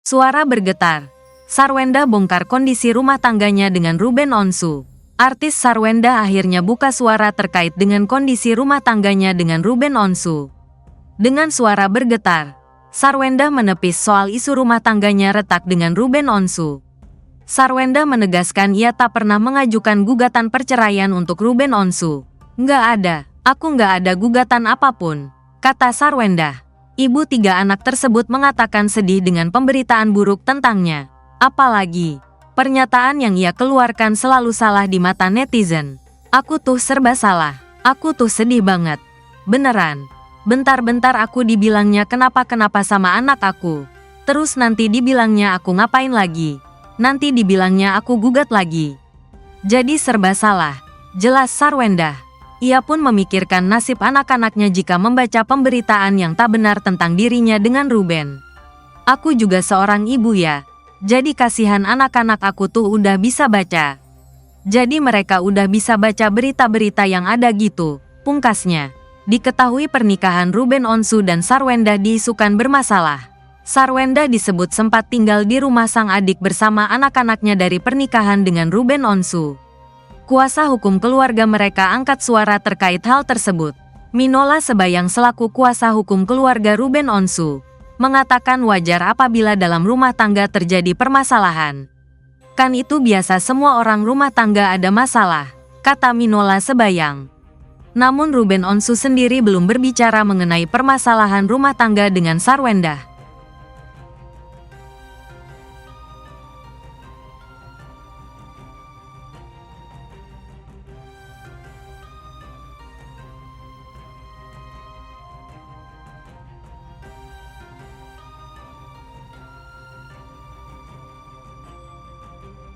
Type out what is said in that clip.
Suara bergetar. Sarwenda bongkar kondisi rumah tangganya dengan Ruben Onsu. Artis Sarwenda akhirnya buka suara terkait dengan kondisi rumah tangganya dengan Ruben Onsu. Dengan suara bergetar, Sarwenda menepis soal isu rumah tangganya retak dengan Ruben Onsu. Sarwenda menegaskan ia tak pernah mengajukan gugatan perceraian untuk Ruben Onsu. Nggak ada, aku nggak ada gugatan apapun, kata Sarwenda. Ibu 3 anak tersebut mengatakan sedih dengan pemberitaan buruk tentangnya. Apalagi, pernyataan yang ia keluarkan selalu salah di mata netizen. Aku tuh serba salah, aku tuh sedih banget. Beneran, bentar-bentar aku dibilangnya kenapa-kenapa sama anak aku. Terus nanti dibilangnya aku ngapain lagi. Nanti dibilangnya aku gugat lagi. Jadi serba salah, jelas Sarwenda. Ia pun memikirkan nasib anak-anaknya jika membaca pemberitaan yang tak benar tentang dirinya dengan Ruben. Aku juga seorang ibu ya, jadi kasihan anak-anak aku tuh udah bisa baca. Jadi mereka udah bisa baca berita-berita yang ada gitu, pungkasnya. Diketahui pernikahan Ruben Onsu dan Sarwenda diisukan bermasalah. Sarwenda disebut sempat tinggal di rumah sang adik bersama anak-anaknya dari pernikahan dengan Ruben Onsu. Kuasa hukum keluarga mereka angkat suara terkait hal tersebut. Minola Sebayang selaku kuasa hukum keluarga Ruben Onsu mengatakan wajar apabila dalam rumah tangga terjadi permasalahan. Kan itu biasa, semua orang rumah tangga ada masalah, kata Minola Sebayang. Namun Ruben Onsu sendiri belum berbicara mengenai permasalahan rumah tangga dengan Sarwenda.